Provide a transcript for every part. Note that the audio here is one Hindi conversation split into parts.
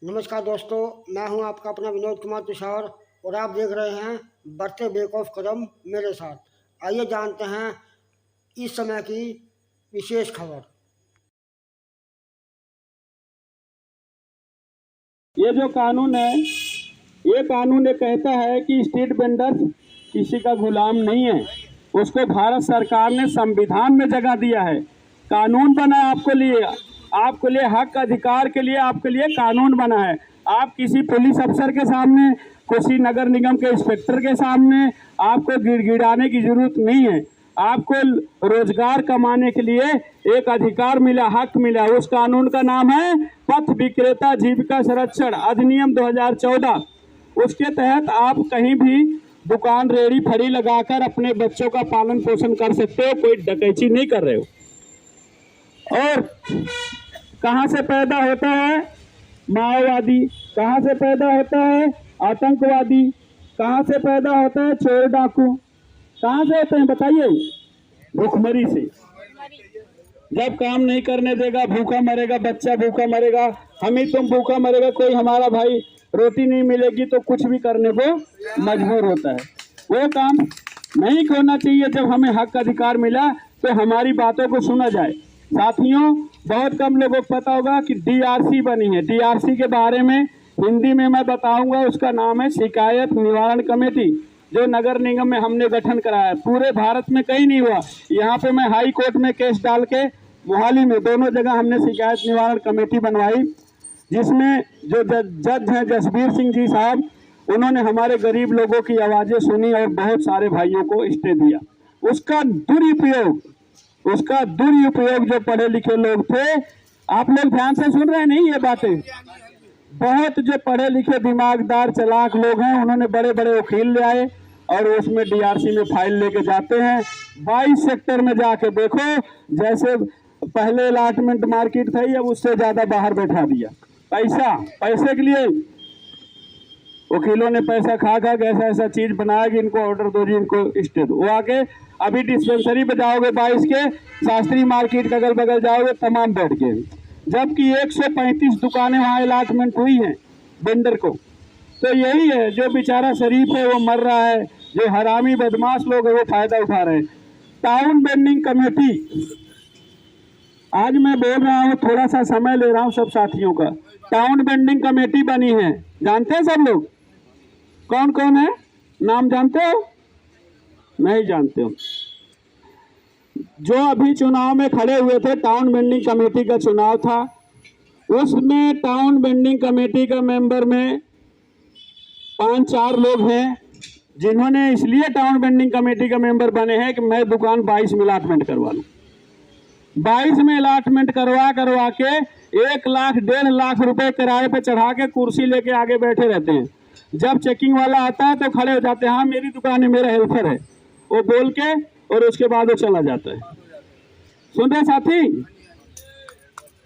नमस्कार दोस्तों, मैं हूं आपका अपना विनोद कुमार तुषार और आप देख रहे हैं बढ़ते बेक ऑफ कदम मेरे साथ। आइए जानते हैं इस समय की विशेष खबर। ये जो कानून है, ये कानून ये कहता है कि स्ट्रीट वेंडर किसी का गुलाम नहीं है। उसको भारत सरकार ने संविधान में जगह दिया है। कानून बना है आपके लिए हक अधिकार के लिए आपके लिए कानून बना है। आप किसी पुलिस अफसर के सामने, किसी नगर निगम के इंस्पेक्टर के सामने आपको गिड़गिड़ाने की जरूरत नहीं है। आपको रोजगार कमाने के लिए एक अधिकार मिला, हक मिला। उस कानून का नाम है पथ विक्रेता जीविका संरक्षण अधिनियम 2014। उसके तहत आप कहीं भी दुकान रेड़ी फड़ी लगाकर अपने बच्चों का पालन पोषण कर सकते हो, कोई डकैती नहीं कर रहे हो। और कहां से पैदा होता है माओवादी, कहां से पैदा होता है आतंकवादी, कहां से पैदा होता है चोर डाकू, कहां से होते हैं बताइए? भूखमरी से। जब काम नहीं करने देगा भूखा मरेगा, बच्चा भूखा मरेगा, हम ही तुम भूखा मरेगा, कोई हमारा भाई रोटी नहीं मिलेगी तो कुछ भी करने को मजबूर होता है। वो काम नहीं होना चाहिए। जब हमें हक अधिकार मिला तो हमारी बातों को सुना जाए। साथियों, बहुत कम लोगों को पता होगा कि DRC बनी है। DRC के बारे में हिंदी में मैं बताऊंगा। उसका नाम है शिकायत निवारण कमेटी, जो नगर निगम में हमने गठन कराया। पूरे भारत में कहीं नहीं हुआ। यहाँ पे मैं हाई कोर्ट में केस डाल के मोहाली में दोनों जगह हमने शिकायत निवारण कमेटी बनवाई, जिसमें जो जज हैं जसबीर सिंह जी साहब, उन्होंने हमारे गरीब लोगों की आवाज़ें सुनी और बहुत सारे भाइयों को स्टे दिया। उसका दुरुपयोग जो पढ़े लिखे लोग थे, आप लोग ध्यान से सुन रहे हैं नहीं ये बातें? बहुत जो पढ़े लिखे दिमागदार चालाक लोग हैं, उन्होंने बड़े बड़े वकील ले आए और उसमें DRC में फाइल लेके जाते हैं। 22 सेक्टर में जाके देखो, जैसे पहले अलाटमेंट मार्केट थी, अब उससे ज़्यादा बाहर बैठा दिया। पैसे के लिए वकीलों ने पैसा खा के ऐसा चीज़ बनाया कि इनको ऑर्डर दो जी, इनको स्टे दो। वो आके अभी डिस्पेंसरी पे जाओगे 22 के, शास्त्री मार्केट के अगल बगल जाओगे, तमाम बैठ गए। जबकि 135 दुकानें वहाँ अलाटमेंट हुई हैं वेंडर को। तो यही है, जो बेचारा शरीफ है वो मर रहा है, जो हरामी बदमाश लोग हैं वो फायदा उठा रहे हैं। टाउन वेंडिंग कमेटी, आज मैं बोल रहा हूँ, थोड़ा सा समय ले रहा हूँ सब साथियों का। टाउन वेंडिंग कमेटी बनी है, जानते हैं सब लोग? कौन कौन है, नाम जानते हो? नहीं जानते हो? जो अभी चुनाव में खड़े हुए थे, टाउन वेंडिंग कमेटी का चुनाव था, उसमें टाउन वेंडिंग कमेटी का मेंबर में 5-4 लोग हैं, जिन्होंने इसलिए टाउन वेंडिंग कमेटी का मेंबर बने हैं कि मैं दुकान 22 में अलाटमेंट करवा लूँ। 22 में अलाटमेंट करवा के 1 लाख 1.5 लाख रुपए किराए पे चढ़ा के कुर्सी लेके आगे बैठे रहते हैं। जब चेकिंग वाला आता है तो खड़े हो जाते हैं, हाँ मेरी दुकान है, मेरा हेल्पर है, वो बोल के, और उसके बाद वो चला जाता है। सुन रहे साथी?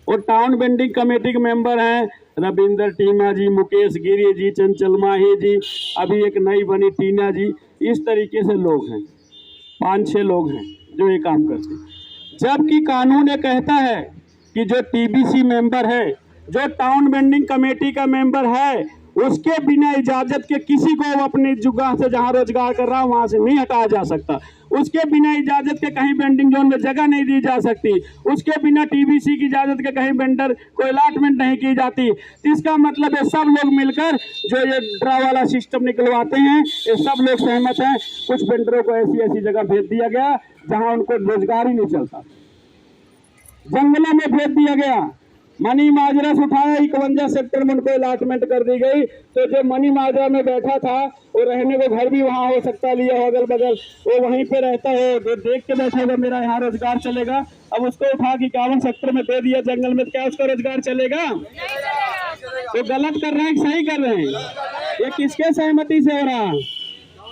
और टाउन वेंडिंग कमेटी के मेंबर हैं रविंदर टीमा जी, मुकेश गिरी जी, चंचल माही जी, अभी एक नई बनी टीना जी। इस तरीके से लोग हैं, 5-6 लोग हैं जो ये काम करते हैं। जबकि कानून ये कहता है कि जो TBC मेंबर है, जो टाउन वेंडिंग कमेटी का मेंबर है, उसके बिना इजाजत के किसी को अपनी जगह से जहां रोजगार कर रहा है वहां से नहीं हटाया जा सकता। उसके बिना इजाजत के कहीं वेंडिंग जोन में जगह नहीं दी जा सकती। उसके बिना TBC की इजाजत के कहीं वेंडर को अलाटमेंट नहीं की जाती। इसका मतलब है सब लोग मिलकर जो ये ड्रा वाला सिस्टम निकलवाते हैं, ये सब लोग सहमत हैं। कुछ वेंडरों को ऐसी जगह भेज दिया गया जहां उनको रोजगार ही नहीं चलता, जंगलों में भेज दिया गया। मनी माजरा से उठाया, 51 सेक्टर में उनको अलाटमेंट कर दी गई। तो जो मनी माजरा में बैठा था, वो रहने को घर भी वहाँ हो सकता लिया हो अगल बगल, वो वहीं पे रहता है, वो देख के बैठेगा मेरा यहाँ रोजगार चलेगा। अब उसको उठा के 51 सेक्टर में दे दिया जंगल में, क्या उसका रोजगार चलेगा? तो गलत कर रहे हैं कि सही कर रहे हैं? ये किसके सहमति से हो रहा?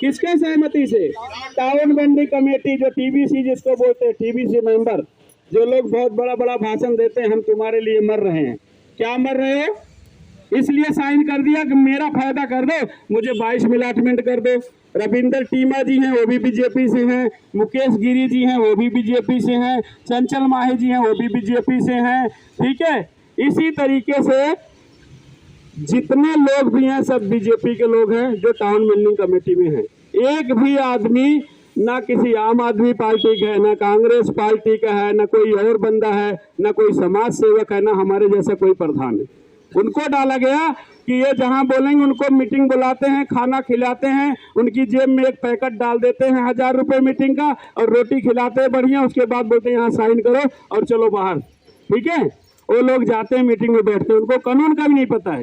किसके सहमति से? टाउन वेंडिंग कमेटी, जो TBC जिसको बोलते हैं, TBC मेंबर, जो लोग बहुत बड़ा भाषण देते हैं, हम तुम्हारे लिए मर रहे हैं। क्या मर रहे हैं? इसलिए साइन कर दिया कि मेरा फायदा कर दो, मुझे 22 में अलाटमेंट कर दो। रविंदर टीमा जी हैं, वो भी BJP से हैं। मुकेश गिरी जी हैं, वो भी BJP से हैं। चंचल माही जी हैं, वो भी BJP से हैं। ठीक है, इसी तरीके से जितने लोग भी हैं सब बीजेपी के लोग हैं जो टाउन बिल्डिंग कमेटी में हैं। एक भी आदमी ना किसी आम आदमी पार्टी का है, ना कांग्रेस पार्टी का है, ना कोई और बंदा है, ना कोई समाज सेवक है, ना हमारे जैसा कोई प्रधान है। उनको डाला गया कि ये जहां बोलेंगे उनको मीटिंग बुलाते हैं, खाना खिलाते हैं, उनकी जेब में एक पैकेट डाल देते हैं 1000 रुपये मीटिंग का और रोटी खिलाते हैं बढ़िया। उसके बाद बोलते हैं यहाँ साइन करो और चलो बाहर। ठीक है, वो लोग जाते हैं मीटिंग में बैठते हैं, उनको कानून का भी नहीं पता है।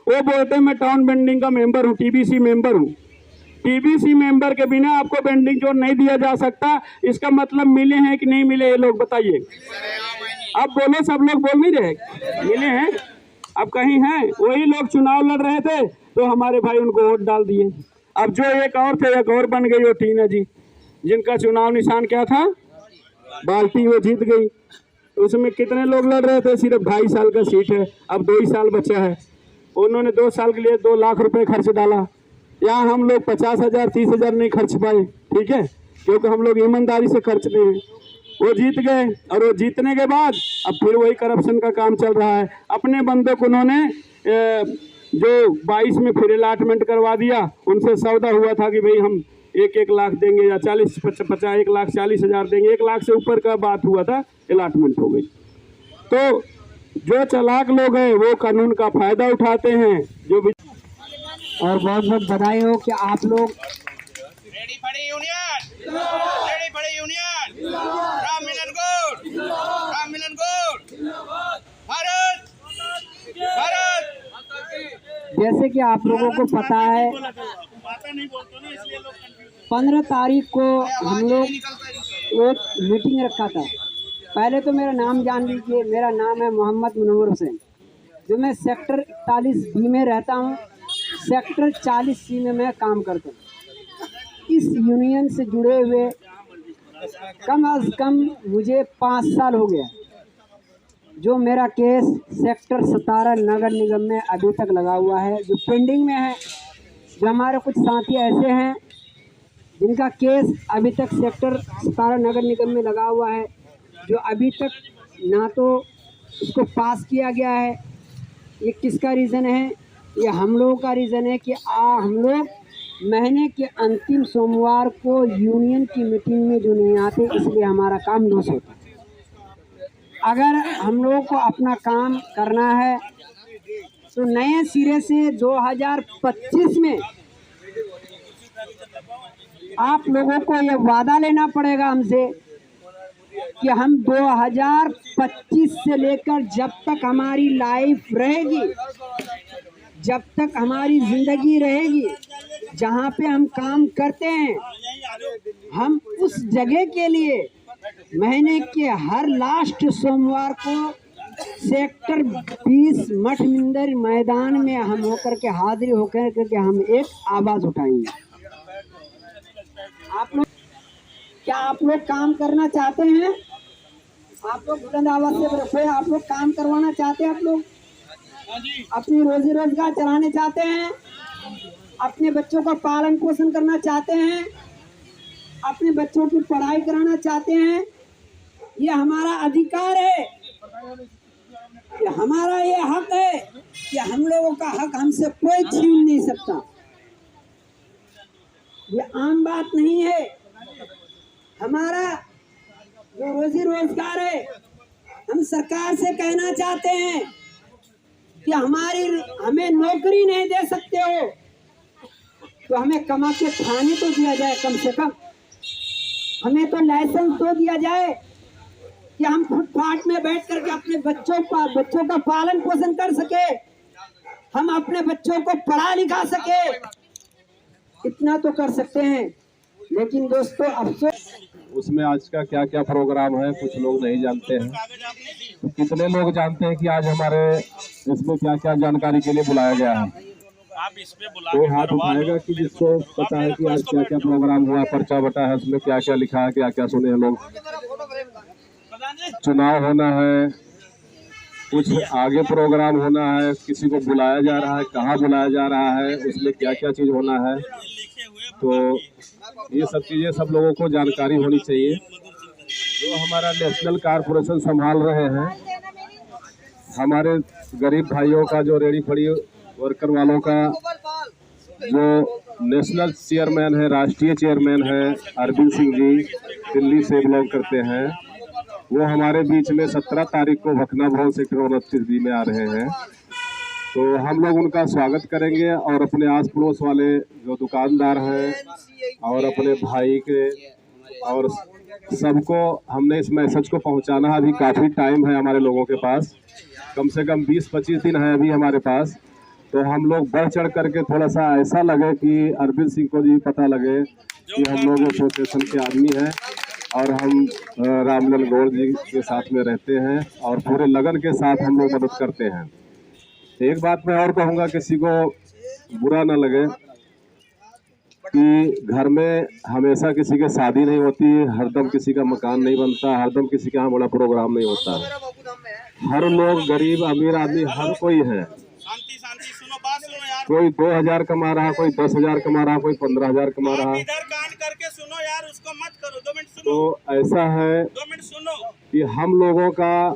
वो बोलते हैं मैं टाउन बिल्डिंग का मेंबर हूँ, टीबीसी मेंबर हूँ। टीबीसी मेंबर के बिना आपको बेंडिंग जोन नहीं दिया जा सकता। इसका मतलब मिले हैं कि नहीं मिले, ये लोग बताइए। अब बोलो, सब लोग बोल नहीं रहे मिले हैं। अब कहीं हैं, वही लोग चुनाव लड़ रहे थे तो हमारे भाई उनको वोट डाल दिए। अब जो एक और थे, एक और बन गई वो टीना जी, जिनका चुनाव निशान क्या था, बाल्टी, वो जीत गई। उसमें कितने लोग लड़ रहे थे, सिर्फ 2.5 साल का सीट है, अब 2 ही साल बचा है। उन्होंने 2 साल के लिए 2 लाख रुपए खर्च डाला। यहाँ हम लोग 50,000 30,000 नहीं खर्च पाए। ठीक है, क्योंकि हम लोग ईमानदारी से खर्चते हैं। वो जीत गए और वो जीतने के बाद अब फिर वही करप्शन का काम चल रहा है। अपने बंदों को उन्होंने जो 22 में फिर अलाटमेंट करवा दिया, उनसे सौदा हुआ था कि भाई हम 1-1 लाख देंगे या 1,40,000 देंगे। 1 लाख से ऊपर का बात हुआ था, अलाटमेंट हो गई। तो जो चालाक लोग हैं वो कानून का फायदा उठाते हैं। जो भी और बहुत बहुत बधाई हो कि आप लोग रेडी फड़ी यूनियन, रेडी फड़ी यूनियन, राम मिलन गुड, भारत भारत। जैसे कि आप लोगों को पता है 15 तारीख को हम लोग एक मीटिंग रखा था। पहले तो मेरा नाम जान लीजिए, मेरा नाम है मोहम्मद मुनव्वर हुसैन, जो मैं सेक्टर 41B में रहता हूँ। सेक्टर 40C में मैं काम करता हूँ। इस यूनियन से जुड़े हुए कम अज़ कम मुझे 5 साल हो गया। जो मेरा केस सेक्टर 17 नगर निगम में अभी तक लगा हुआ है, जो पेंडिंग में है। जो हमारे कुछ साथी ऐसे हैं जिनका केस अभी तक सेक्टर 17 नगर निगम में लगा हुआ है, जो अभी तक ना तो उसको पास किया गया है। ये किसका रीज़न है? ये हम लोगों का रीज़न है कि हम लोग महीने के अंतिम सोमवार को यूनियन की मीटिंग में जो नहीं आते, इसलिए हमारा काम लॉस होता है। अगर हम लोगों को अपना काम करना है तो नए सिरे से 2025 में आप लोगों को ये वादा लेना पड़ेगा हमसे कि हम 2025 से लेकर जब तक हमारी लाइफ रहेगी, जब तक हमारी ज़िंदगी रहेगी, जहाँ पे हम काम करते हैं, हम उस जगह के लिए महीने के हर लास्ट सोमवार को सेक्टर 20 मठ मिंदर मैदान में हम होकर के हाजिरी होकर करके हम एक आवाज़ उठाएंगे। आप लोग काम करना चाहते हैं? आप लोग बुलंद आवाज़ से रखो। आप लोग काम करवाना चाहते हैं? आप लोग अपनी रोजी रोजगार चलाने चाहते हैं? अपने बच्चों का पालन पोषण करना चाहते हैं? अपने बच्चों की पढ़ाई कराना चाहते हैं? ये हमारा अधिकार है, ये हमारा ये हक है कि हम लोगों का हक हमसे कोई छीन नहीं सकता। ये आम बात नहीं है। हमारा जो रोजी रोजगार है, हम सरकार से कहना चाहते हैं कि हमें नौकरी नहीं दे सकते हो तो हमें कमा के खाने तो दिया जाए, कम से कम हमें तो लाइसेंस तो दिया जाए कि हम फुटपाथ में बैठ करके अपने बच्चों का पालन पोषण कर सके, हम अपने बच्चों को पढ़ा लिखा सके। इतना तो कर सकते हैं। लेकिन दोस्तों अफसोस, उसमें आज का क्या क्या प्रोग्राम है कुछ लोग नहीं जानते हैं। तो कितने लोग जानते हैं कि आज हमारे इसमें क्या क्या जानकारी के लिए बुलाया गया है? कोई हाथ उठाएगा कि जिसको पता है कि आज क्या क्या प्रोग्राम हुआ, पर्चा बटा है, उसमें क्या क्या लिखा है, क्या क्या सुने हैं लोग? चुनाव होना है, कुछ आगे प्रोग्राम होना है, किसी को बुलाया जा रहा है, कहाँ बुलाया जा रहा है, उसमें क्या क्या चीज़ होना है। तो ये सब चीज़ें सब लोगों को जानकारी होनी चाहिए। जो हमारा नेशनल कॉरपोरेशन संभाल रहे हैं, हमारे गरीब भाइयों का जो रेडी फड़ी वर्कर वालों का जो नेशनल चेयरमैन है, राष्ट्रीय चेयरमैन है अरविंद सिंह जी, दिल्ली से बिलोंग करते हैं, वो हमारे बीच में 17 तारीख को भखना भवन सेक्टर 29 बी में आ रहे हैं। तो हम लोग उनका स्वागत करेंगे और अपने आस पड़ोस वाले जो दुकानदार हैं और अपने भाई के और सबको हमने इस मैसेज को पहुंचाना है। अभी काफ़ी टाइम है हमारे लोगों के पास, कम से कम 20-25 दिन है अभी हमारे पास। तो हम लोग बढ़ चढ़ करके थोड़ा सा ऐसा लगे कि अरविंद सिंह को भी पता लगे कि हम लोग एसोसिएशन के आदमी हैं और हम रामलाल गौड़ जी के साथ में रहते हैं और पूरे लगन के साथ हम लोग मदद करते हैं। एक बात मैं और कहूँगा, किसी को बुरा ना लगे कि घर में हमेशा किसी के शादी नहीं होती, हरदम किसी का मकान नहीं बनता, हरदम किसी के यहाँ बड़ा प्रोग्राम नहीं होता। हर लोग, गरीब अमीर आदमी, हर कोई है। कोई 2000 कमा रहा, कोई 10,000 कमा रहा, कोई 15,000 कमा रहा। इधर कान करके सुनो यार, उसको मत करो, 2 मिनट सुनो। तो ऐसा है 2 मिनट सुनो कि हम लोगों का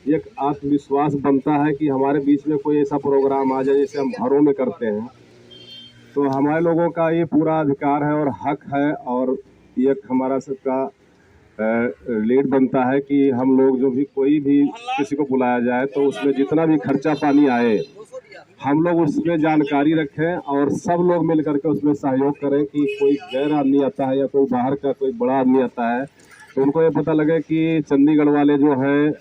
एक आत्मविश्वास बनता है कि हमारे बीच में कोई ऐसा प्रोग्राम आ जाए जैसे हम घरों में करते हैं। तो हमारे लोगों का ये पूरा अधिकार है और हक है और ये हमारा सबका लीड बनता है कि हम लोग जो भी कोई भी किसी को बुलाया जाए तो उसमें जितना भी खर्चा पानी आए हम लोग उसमें जानकारी रखें और सब लोग मिल करके उसमें सहयोग करें कि कोई गैर आदमी आता है या कोई बाहर का कोई बड़ा आदमी आता है तो उनको ये पता लगे कि चंडीगढ़ वाले जो हैं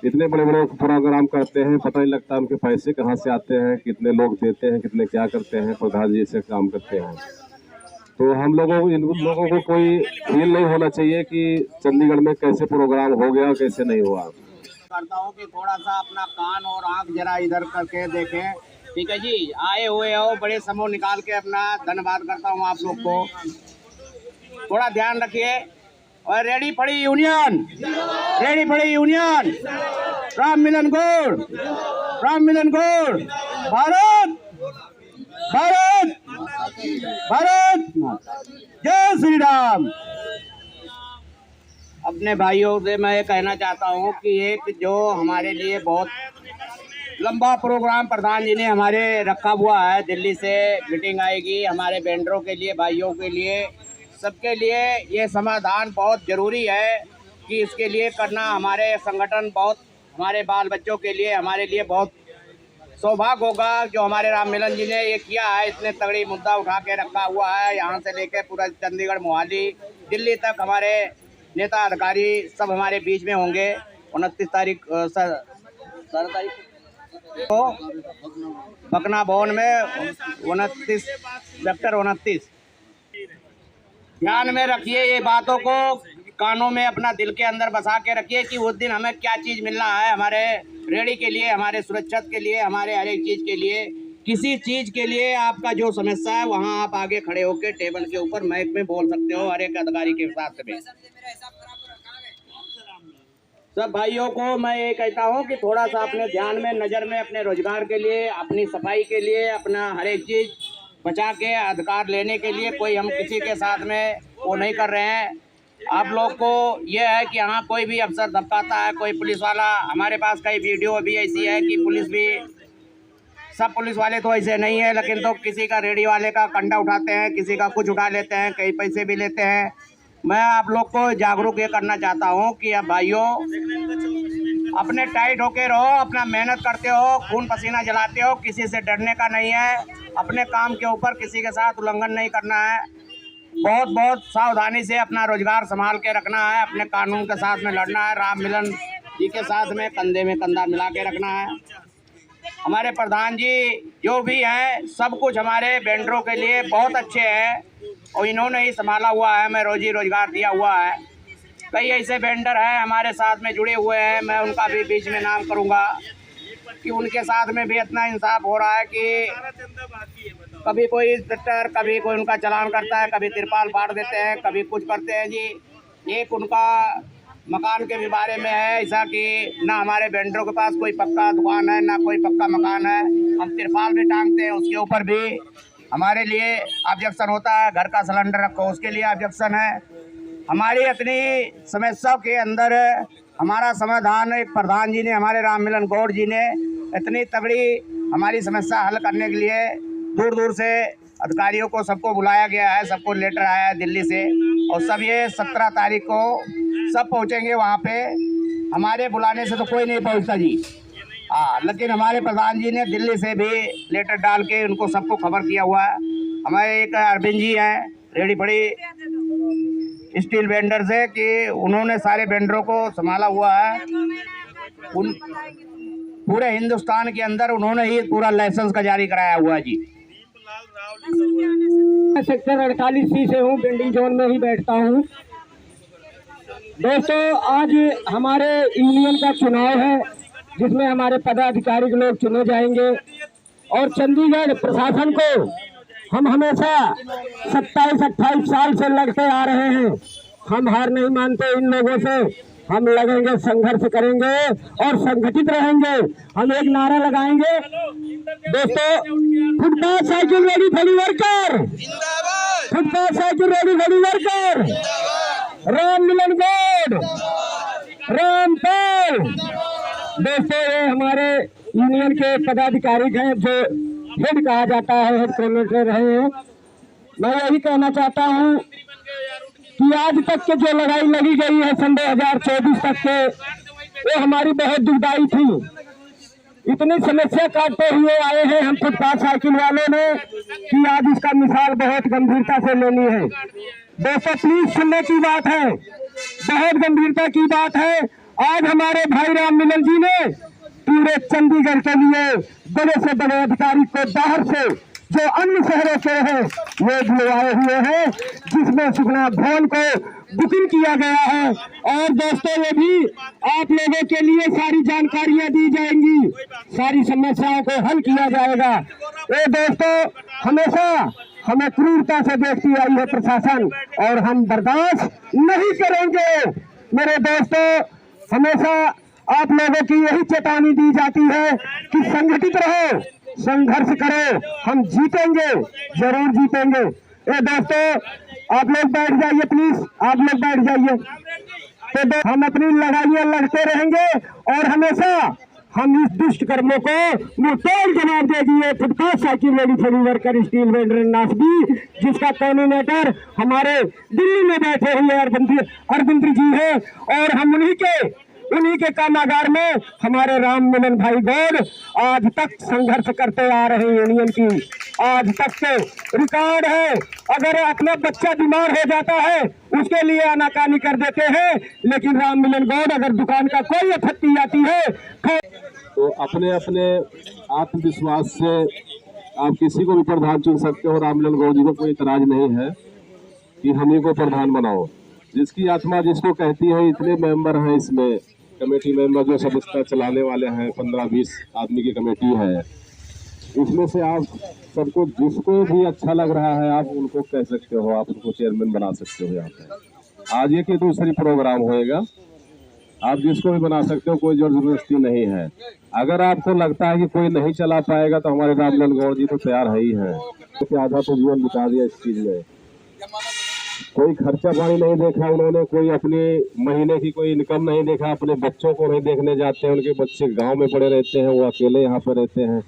इतने बड़े बड़े प्रोग्राम करते हैं, पता नहीं लगता उनके पैसे कहाँ से आते हैं, कितने लोग देते हैं, कितने क्या करते हैं, प्रधान जी से काम करते हैं। तो हम लोगों इन लोगों को कोई फील नहीं होना चाहिए कि चंडीगढ़ में कैसे प्रोग्राम हो गया कैसे नहीं हुआ। करता हूँ कि थोड़ा सा अपना कान और आंख जरा इधर करके देखें। ठीक है जी, आए हुए हो, बड़े समूह निकाल के अपना धन्यवाद करता हूँ आप लोग को। थोड़ा ध्यान रखिए और रेडी फड़ी यूनियन, रेडी फड़ी यूनियन, राम मिलन गौड़, राम मिलन गौड़, भारत भारत भारत, जय श्री राम। अपने भाइयों से मैं ये कहना चाहता हूँ कि एक जो हमारे लिए बहुत लंबा प्रोग्राम प्रधान जी ने हमारे रखा हुआ है, दिल्ली से मीटिंग आएगी हमारे वेंडरों के लिए, भाइयों के लिए, सबके लिए ये समाधान बहुत ज़रूरी है कि इसके लिए करना हमारे संगठन बहुत, हमारे बाल बच्चों के लिए, हमारे लिए बहुत सौभाग्य होगा जो हमारे राम मिलन जी ने ये किया है। इतने तगड़ी मुद्दा उठा के रखा हुआ है, यहाँ से लेकर पूरा चंडीगढ़, मोहाली, दिल्ली तक हमारे नेता अधिकारी सब हमारे बीच में होंगे। 29 तारीख को भखना भवन में 29 सेक्टर 29। ध्यान में रखिए ये बातों को, कानों में अपना दिल के अंदर बसा के रखिए कि उस दिन हमें क्या चीज़ मिलना है, हमारे रेडी के लिए, हमारे सुरक्षा के लिए, हमारे हर एक चीज़ के लिए। किसी चीज़ के लिए आपका जो समस्या है वहाँ आप आगे खड़े होकर टेबल के ऊपर माइक में बोल सकते हो हर एक अधिकारी के साथ में। सब भाइयों को मैं ये कहता हूँ कि थोड़ा सा अपने ध्यान में, नज़र में, अपने रोजगार के लिए, अपनी सफाई के लिए, अपना हर एक चीज़ बचा के अधिकार लेने के लिए कोई हम किसी के साथ में वो नहीं कर रहे हैं। आप लोग को ये है कि यहाँ कोई भी अफसर धमकाता है, कोई पुलिस वाला, हमारे पास कई वीडियो भी ऐसी है कि पुलिस भी, सब पुलिस वाले तो ऐसे नहीं है, लेकिन तो किसी का रेडी वाले का कंडा उठाते हैं, किसी का कुछ उठा लेते हैं, कई पैसे भी लेते हैं। मैं आप लोग को जागरूक ये करना चाहता हूँ कि अब भाइयों अपने टाइट होके रहो, अपना मेहनत करते हो, खून पसीना जलाते हो, किसी से डरने का नहीं है, अपने काम के ऊपर किसी के साथ उल्लंघन नहीं करना है, बहुत बहुत सावधानी से अपना रोजगार संभाल के रखना है, अपने कानून के साथ में लड़ना है, राम मिलन जी के साथ में कंधे में कंधा मिला के रखना है। हमारे प्रधान जी जो भी हैं सब कुछ हमारे वेंडरों के लिए बहुत अच्छे हैं और इन्होंने ही संभाला हुआ है, मैं रोजी रोजगार दिया हुआ है। कई ऐसे वेंडर हैं हमारे साथ में जुड़े हुए हैं, मैं उनका भी बीच में नाम करूंगा कि उनके साथ में भी इतना इंसाफ हो रहा है कि कभी कोई इंस्पेक्टर, कभी कोई उनका चालान करता है, कभी तिरपाल फाड़ देते हैं, कभी कुछ करते हैं जी। एक उनका मकान के भी बारे में है ऐसा कि ना हमारे वेंडरों के पास कोई पक्का दुकान है, ना कोई पक्का मकान है, हम तिरपाल भी टांगते हैं, उसके ऊपर भी हमारे लिए ऑब्जेक्शन होता है। घर का सिलेंडर रखो, उसके लिए ऑब्जेक्शन है। हमारी इतनी समस्याओं के अंदर हमारा समाधान एक प्रधान जी ने, हमारे राम मिलन गौड़ जी ने इतनी तगड़ी हमारी समस्या हल करने के लिए दूर दूर से अधिकारियों को सबको बुलाया गया है, सबको लेटर आया है दिल्ली से, और सब ये 17 तारीख को सब पहुंचेंगे वहाँ पे। हमारे बुलाने से तो कोई नहीं पहुंचता जी, हाँ, लेकिन हमारे प्रधान जी ने दिल्ली से भी लेटर डाल के उनको सबको खबर किया हुआ है। हमारे एक अरविंद जी हैं रेडी बड़ी स्टील वेंडर से, कि उन्होंने सारे वेंडरों को संभाला हुआ है। उन पूरे हिंदुस्तान के अंदर उन्होंने ही पूरा लाइसेंस का जारी कराया हुआ है जी। सेक्टर 48C से हूँ, बिल्डिंग जोन में ही बैठता हूँ। दोस्तों, आज हमारे यूनियन का चुनाव है जिसमें हमारे पदाधिकारी लोग चुने जाएंगे, और चंडीगढ़ प्रशासन को हम हमेशा 27-28 साल से लड़ते आ रहे हैं। हम हार नहीं मानते इन लोगों से, हम लगेंगे, संघर्ष करेंगे और संगठित रहेंगे। हम एक नारा लगाएंगे दोस्तों, फुटपाथ साइकिल रेडी खड़ी वर्कर, फुटपाथ साइकिल रेडी खड़ी वर्कर, राम मिलन गौड़, रामपाल। दोस्तों, ये हमारे यूनियन के पदाधिकारी हैं जो हेड कहा जाता है, हेड कॉर्डिनेटर रहे हैं। मैं यही कहना चाहता हूँ कि आज तक के जो लड़ाई लड़ी गई है सन 2024 तक के, वो हमारी बहुत दुखदाई थी। इतनी समस्या काटते हुए आए हैं हम फुटपाथ साइकिल वालों ने कि आज इसका मिसाल बहुत गंभीरता से लेनी है। दोस्तों, प्लीज सुनने की बात है, बहुत गंभीरता की बात है। आज हमारे भाई राम मिलन जी ने पूरे चंडीगढ़ के लिए बड़े से बड़े अधिकारी को बाहर से जो अन्य शहरों के हैं वो बुलवाए हुए हैं, जिसमें सुखना भवन को बुकिंग किया गया है। और दोस्तों, ये भी आप लोगों के लिए सारी जानकारियां दी जाएंगी, सारी समस्याओं को हल किया जाएगा। ये दोस्तों, हमेशा हमें क्रूरता से देखती आई है प्रशासन, और हम बर्दाश्त नहीं करेंगे। मेरे दोस्तों, हमेशा आप लोगों की यही चेतावनी दी जाती है कि संगठित रहो, संघर्ष करो, हम जीतेंगे, जरूर जीतेंगे। ये दोस्तों, आप लोग बैठ जाइए प्लीज, आप लोग बैठ जाइए। तो हम अपनी लड़ाइयां लड़ते रहेंगे और हमेशा हम इस दुष्ट कर्मों को मुंहतोड़ जवाब देगी। ये फुटपाथ साइकिल रेडी खड़ी वर्कर स्टील वेंडर नासबी, जिसका कोऑर्डिनेटर हमारे दिल्ली में बैठे हुए अरविंद जी है, और हम उन्हीं के कामागार में हमारे राम मिलन भाई गौड़ आज तक संघर्ष करते आ रहे हैं। यूनियन की आज तक के रिकॉर्ड है, अगर अपना बच्चा बीमार हो जाता है उसके लिए आनाकानी कर देते हैं, लेकिन राम मिलन गौड़ अगर दुकान का कोई आपत्ति आती है तो अपने अपने आत्मविश्वास से आप किसी को भी प्रधान चुन सकते हो। राम मिलन गौड़ जी को कोई इतराज नहीं है कि हम ही को प्रधान बनाओ, जिसकी आत्मा जिसको कहती है। इतने मेंबर हैं इसमें, कमेटी मेंबर जो सब इसका चलाने वाले हैं, 15-20 आदमी की कमेटी है। इसमें से आप सबको जिसको भी अच्छा लग रहा है आप उनको कह सकते हो, आप उनको चेयरमैन बना सकते हो। यहाँ पे आज एक दूसरी प्रोग्राम होएगा, आप जिसको भी बना सकते हो, कोई जबरदस्ती नहीं है। अगर आपको लगता है कि कोई नहीं चला पाएगा तो हमारे राम मिलन गौड़ जी तो तैयार है ही है। तो आधा तो जीवन बिता दिया इस चीज में, कोई खर्चा पानी नहीं देखा उन्होंने, कोई अपने महीने की कोई इनकम नहीं देखा, अपने बच्चों को नहीं देखने जाते हैं, उनके बच्चे गांव में पड़े रहते हैं, वो अकेले यहाँ पे रहते हैं।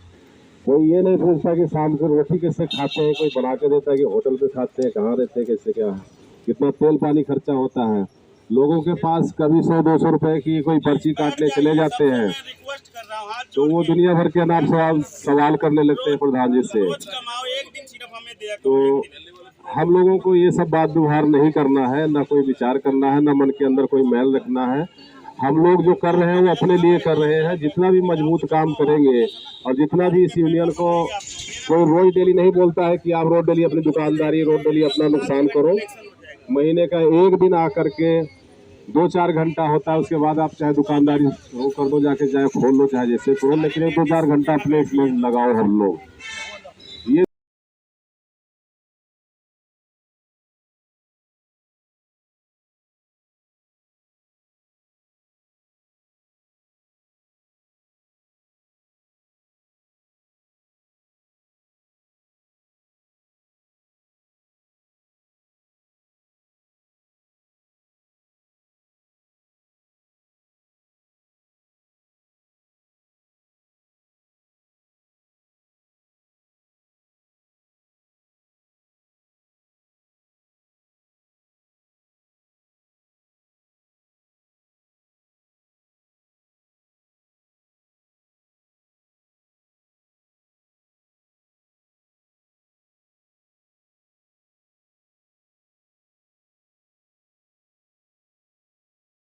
कोई ये नहीं पूछता कि शाम को रोटी कैसे खाते हैं, कोई बना के देता है कि होटल पे खाते हैं, कहाँ रहते हैं, कैसे क्या है, कितना तेल पानी खर्चा होता है। लोगों के पास कभी 100-200 रुपए की कोई पर्ची काटने चले जाते हैं तो वो दुनिया भर के नाम सवाल करने लगते हैं प्रधान जी से। तो हम लोगों को ये सब बात व्यवहार नहीं करना है, ना कोई विचार करना है, ना मन के अंदर कोई मैल रखना है। हम लोग जो कर रहे हैं वो अपने लिए कर रहे हैं। जितना भी मजबूत काम करेंगे और जितना भी इस यूनियन को, कोई रोज डेली नहीं बोलता है कि आप रोज डेली अपनी दुकानदारी, रोज डेली अपना नुकसान करो। महीने का एक दिन आकर के 2-4 घंटा होता है, उसके बाद आप चाहे दुकानदारी वो कर दो, जाके चाहे खोल लो, चाहे जैसे करो, लेकिन 1-2-4 घंटा अपने इसमें लगाओ हम लोग।